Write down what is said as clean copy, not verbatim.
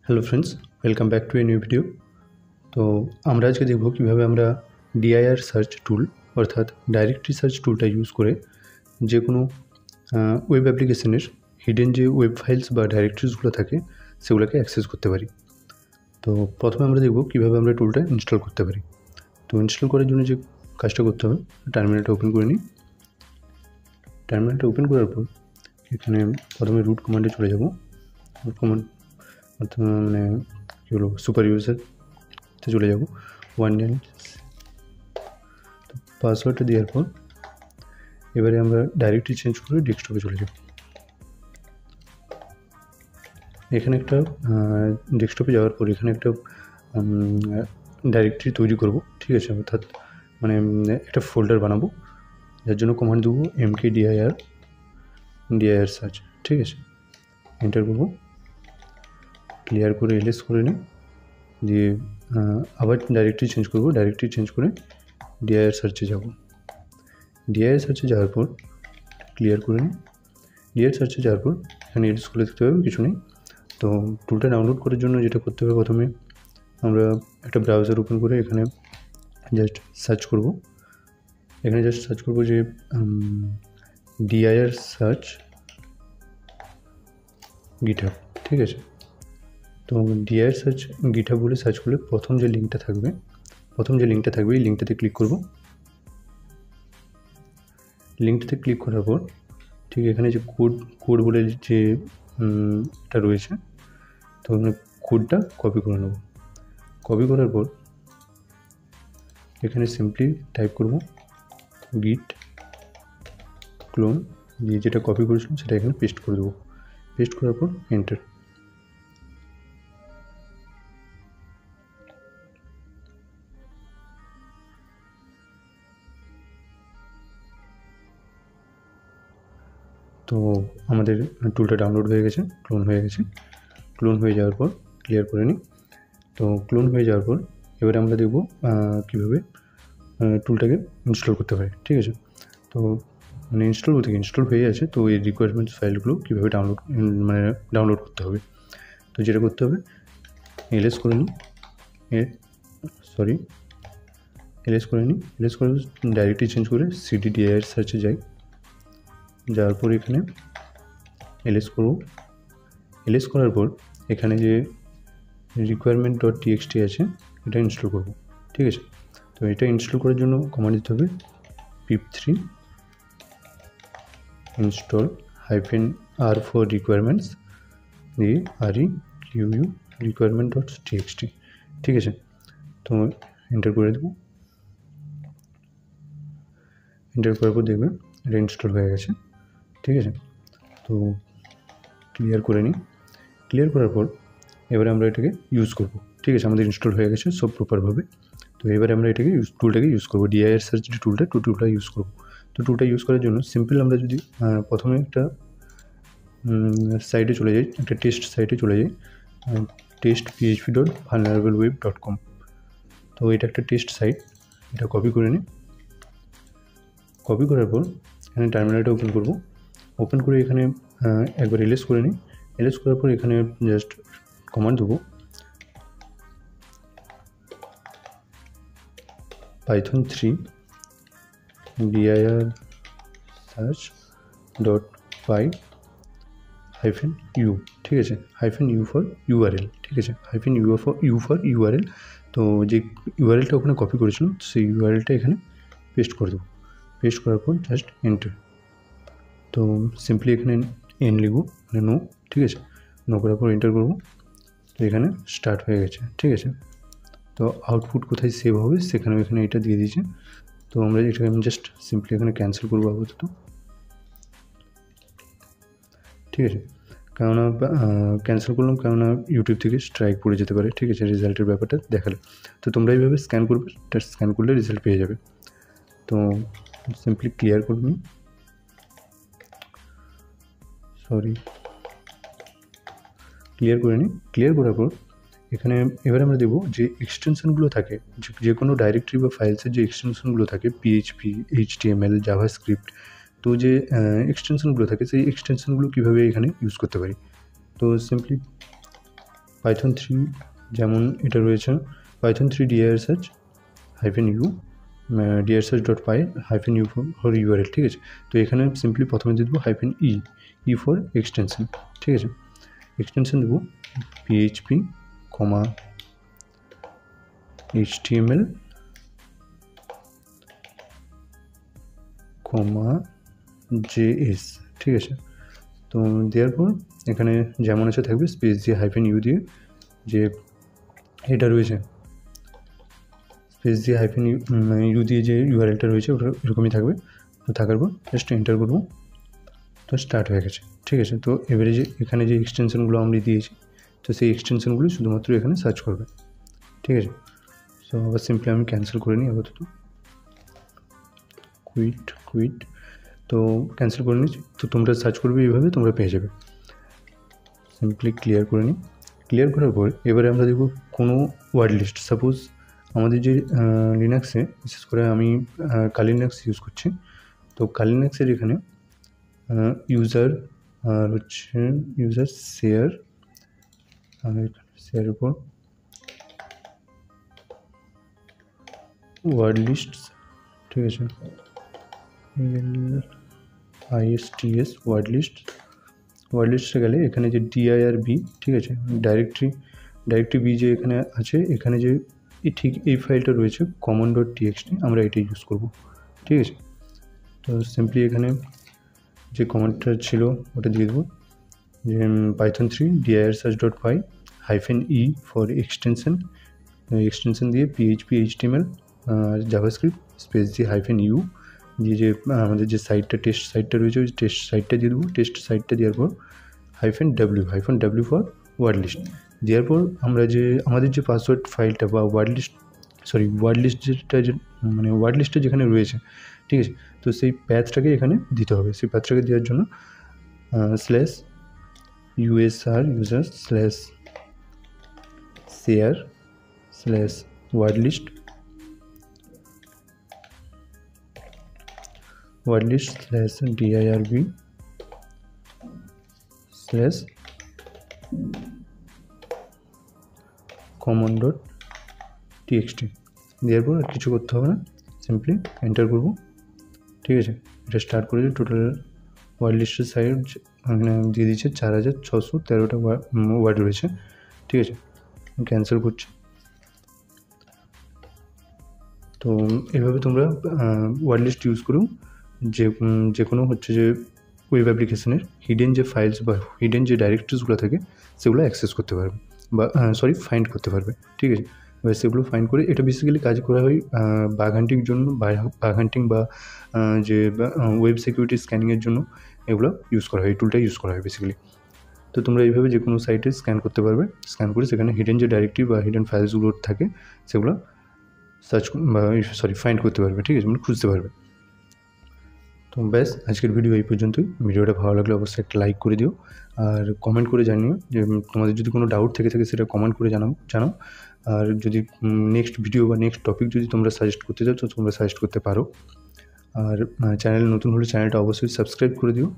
Hello friends, welcome back to a new video. তো আমরা আজকে দেখব কীভাবে আমরা ডিআইআর সার্চ টুল অর্থাৎ ডাইরেক্টরি সার্চ টুলটা ইউজ করে যে কোনো ওয়েব অ্যাপ্লিকেশনের হিডেন যে ওয়েব ফাইলস বা ডাইরেক্টরিজগুলো থাকে সেগুলোকে অ্যাক্সেস করতে পারি। তো প্রথমে আমরা দেখব কীভাবে আমরা টুলটা ইনস্টল করতে পারি। তো ইনস্টল করার জন্য যে কাজটা করতে হবে, টার্মিনালটা ওপেন করে নিই। টার্মিনালটা ওপেন করার পর এখানে প্রথমে রুট কমান্ডে চলে যাব। রুট কমান্ড মানে কী বলবো, সুপার ইউজারতে চলে যাব। 1 তো পাসওয়ার্ডটা দেওয়ার পর এবারে আমরা ডাইরেক্টরি চেঞ্জ করে ডেস্কটপে চলে যাব। এখানে একটা ডেস্কটপে যাওয়ার পর এখানে একটা ডাইরেক্টরি তৈরি করব, ঠিক আছে, অর্থাৎ মানে একটা ফোল্ডার বানাবো, যার জন্য কমান্ড দেবো mkdir সার্চ, ঠিক আছে। এন্টার করব, ক্লিয়ার করে এলএস করে নিই, দিয়ে আবার ডাইরেক্টরি চেঞ্জ করব। ডাইরেক্টরি চেঞ্জ করে ডিআইআর সার্চে যাব। ডিআইআর সার্চে যাওয়ার পর ক্লিয়ার করে নিই। ডিআইআর সার্চে যাওয়ার পর এখানে এলএস খুলে দেখতে হবে, কিছু নেই। তো টুলটা ডাউনলোড করার জন্য যেটা করতে হবে, প্রথমে আমরা একটা ব্রাউজার ওপেন করে এখানে জাস্ট সার্চ করব। এখানে জাস্ট সার্চ করব যে ডিআইআর সার্চ গিটহাব, ঠিক আছে। তো ডিআইআর সার্চ গিটহাব বলে সার্চ করলে প্রথম যে লিঙ্কটা থাকবে এই লিঙ্কটাতে ক্লিক করব। লিঙ্কটাতে ক্লিক করার পর ঠিক এখানে যে কোড বলে যে এটা রয়েছে, তো কোডটা কপি করে নেব। কপি করার পর এখানে সিম্পলি টাইপ করব গিট ক্লোন, দিয়ে যেটা কপি করেছিলাম সেটা এখানে পেস্ট করে দেবো। পেস্ট করার পর এন্টার। তো আমাদের টুলটা ডাউনলোড হয়ে গেছে, ক্লোন হয়ে গেছে। ক্লোন হয়ে যাওয়ার পর ক্লিয়ার করে নিই। তো ক্লোন হয়ে যাওয়ার পর এবারে আমরা দেখব কীভাবে টুলটাকে ইনস্টল করতে পারি, ঠিক আছে। তো মানে ইনস্টল হয়ে আছে। তো এই রিকোয়ারমেন্টস ফাইলগুলো কীভাবে ডাউনলোড করতে হবে, তো যেটা করতে হবে, এলএস করে নিই, এলএস করে ডাইরেক্টলি চেঞ্জ করে সিডি ডিআইআর সার্চে যাই। যাওয়ার পর এখানে এলএস করব। এলএস করার পর এখানে যে requirement.txt আছে এটা ইনস্টল করব, ঠিক আছে। তো এটা ইনস্টল করার জন্য কমান্ড দিতে হবে pip3 install -r for requirements দিয়ে requ requirement.txt, ঠিক আছে। তো এন্টার করে দেবো। এন্টার করার পর দেখবে এটা ইনস্টল হয়ে গেছে, ঠিক আছে। তো ক্লিয়ার করে নিই। ক্লিয়ার করার পর এবারে আমরা এটাকে ইউজ করব, ঠিক আছে। আমাদের ইনস্টল হয়ে গেছে সব প্রপারভাবে। তো এবারে আমরা টুলটাকে ইউজ করবো, ডিআইআর সার্চ যে টুলটা ইউজ করব। তো টুলটা ইউজ করার জন্য সিম্পল আমরা যদি প্রথমে একটা সাইটে চলে যাই, একটা টেস্ট সাইটে চলে যাই, test.php.vulnerableWeb.com। তো এটা একটা টেস্ট সাইট, এটা কপি করে নিই। কপি করার পর এখানে টার্মিনালটা ওপেন করব। ওপেন করে এখানে একবার এলএস করে নিই। এলএস করার পর এখানে জাস্ট কমান্ড দেবো python 3 dir search .py -u, ঠিক আছে, -u for url, ঠিক আছে, -u for url। তো যে ইউআরএলটা ওখানে কপি করেছিলাম সেই ইউআরএলটা এখানে পেস্ট করে দেবো। পেস্ট করার পর জাস্ট এন্টার। তো সিম্পলি এখানে এন লিখব, মানে নো, ঠিক আছে। নো করার পর এন্টার করব। তো এখানে স্টার্ট হয়ে গেছে, ঠিক আছে। তো আউটপুট কোথায় সেভ হবে সেখানেও এখানে এটা দিয়ে দিয়েছে। তো আমরা এটাকে আমি জাস্ট সিম্পলি এখানে ক্যান্সেল করবো আপাতত, ঠিক আছে। কেননা ক্যান্সেল করলাম, কেননা ইউটিউব থেকে স্ট্রাইক পড়ে যেতে পারে, ঠিক আছে, রেজাল্টের ব্যাপারটা দেখালে। তো তোমরা এইভাবে স্ক্যান করবে, স্ক্যান করলে রেজাল্ট পেয়ে যাবে। তো সিম্পলি ক্লিয়ার করে নিই, ক্লিয়ার করার পর এখানে এবারে আমরা দেবো যে এক্সটেনশনগুলো থাকে, যে কোনো ডাইরেক্টরি বা ফাইলসের যে এক্সটেনশনগুলো থাকে, পিএইচপি, HTML, জাভাস্ক্রিপ্ট, তো যে এক্সটেনশনগুলো থাকে সেই এক্সটেনশনগুলো কীভাবে এখানে ইউজ করতে পারি। তো সিম্পলি পাইথন 3 যেমন এটা রয়েছে Python 3 dir search -u dir search.py -u for URL, ঠিক আছে। তো এখানে সিম্পলি প্রথমে দিয়ে দেবো -e ফর এক্সটেনশন, ঠিক আছে। এক্সটেনশন দেবো PHP, HTML, JS, ঠিক আছে। তো দেওয়ার পর এখানে যেমন আছে থাকবে, স্পেস দিয়ে -u দিয়ে যে এটা রয়েছে, স্পেস দিয়ে -u দিয়ে যে ইউআরএলটা রয়েছে ওটা এরকমই থাকবে। তো থাকার পর জাস্ট এন্টার করবো, তো স্টার্ট হয়ে গেছে, ঠিক আছে। তো এবারে যে এখানে যে এক্সটেনশনগুলো আমরা দিয়েছি, তো সেই এক্সটেনশনগুলো শুধুমাত্র এখানে সার্চ করবে, ঠিক আছে। সো আবার সিম্পলি আমি ক্যান্সেল করে নিই আপাতত, কুইট, তো ক্যান্সেল করে নিচ্ছি। তো তোমরা সার্চ করবে এইভাবে, তোমরা পেয়ে যাবে। সিম্পলি ক্লিয়ার করে নিই। ক্লিয়ার করার পর এবারে আমরা দেখব কোনো ওয়ার্ড লিস্ট। সাপোজ আমাদের যে লিনাক্সে, বিশেষ করে আমি কালি লিনাক্স ইউজ করছি, তো কালি লিনাক্সের এখানে ইউজার আর হচ্ছে ইউজার শেয়ার, আর শেয়ারের উপর ওয়ার্ড লিস্ট, ঠিক আছে, ISTS ওয়ার্ড লিস্টে গেলে এখানে যে dir-b, ঠিক আছে, ডাইরেক্টরি বি যে এখানে আছে, এখানে যে ঠিক এই ফাইলটা রয়েছে common.txt, আমরা এটাই ইউজ করব, ঠিক আছে। তো সিম্পলি এখানে যে কমান্ডটা ছিল ওটা দিয়ে দেবো, যে python 3 dir search.py -e for extension দিয়ে PHP, HTML, জাভাস্ক্রিপ্ট, স্পেস দিয়ে -u দিয়ে যে আমাদের যে সাইটটা, টেস্ট সাইটটা রয়েছে, ওই টেস্ট সাইটটা দিয়ে দেবো। টেস্ট সাইটটা দেওয়ার পর -w ফর ওয়ার্ড লিস্ট দেওয়ার পর আমরা যে আমাদের যে পাসওয়ার্ড ফাইলটা বা ওয়ার্ড লিস্ট যেটা মানে ওয়ার্ড লিস্টটা যেখানে রয়েছে, ঠিক আছে, তো সেই প্যাথটাকে এখানে দিতে হবে। সেই প্যাথটাকে দেওয়ার জন্য /usr /share/word list /dirb /common.txt দেওয়ার পর আর কিছু করতে হবে না, সিম্পলি এন্টার করব, ঠিক আছে। এটা স্টার্ট করে টোটাল ওয়ার্ড লিস্টের সাইজ এখানে দিয়ে দিচ্ছে 4613টা ওয়ার্ড রয়েছে, ঠিক আছে। ক্যান্সেল করছি। তো এইভাবে তোমরা ওয়ার্ড লিস্ট ইউজ করো যে কোনো হচ্ছে যে ওয়েব অ্যাপ্লিকেশনের হিডেন যে ফাইলস বা হিডেন যে ডাইরেক্টরিজগুলো থাকে সেগুলো অ্যাক্সেস করতে পারবে বা ফাইন্ড করতে পারবে, ঠিক আছে। এবার সেগুলো ফাইন্ড করে এটা বেসিক্যালি কাজ করা হয় বাগ হান্টিংয়ের জন্য, বাগ হান্টিং বা যে ওয়েব সিকিউরিটি স্ক্যানিংয়ের জন্য এগুলো ইউজ করা হয়, এই টুলটা ইউজ করা হয় বেসিক্যালি। তো তোমরা এইভাবে যে কোনো সাইটে স্ক্যান করতে পারবে, স্ক্যান করে সেখানে হিডেন যে ডাইরেক্টরি বা হিডেন ফাইলসগুলো থাকে সেগুলো ফাইন্ড করতে পারবে, ঠিক আছে, মানে খুঁজতে পারবে। তো ব্যাস, আজকের ভিডিও এই পর্যন্তই। ভিডিওটা ভালো লাগলে অবশ্যই একটা লাইক করে দিও, আর কমেন্ট করে জানিও যে তোমাদের যদি কোনো ডাউট থেকে থাকে সেটা কমেন্ট করে জানাও। আর যদি নেক্সট ভিডিও বা নেক্সট টপিক যদি তোমরা সাজেস্ট করতে চাও তো তোমরা সাজেস্ট করতে পারো। আর চ্যানেল নতুন হলে চ্যানেলটা অবশ্যই সাবস্ক্রাইব করে দিও।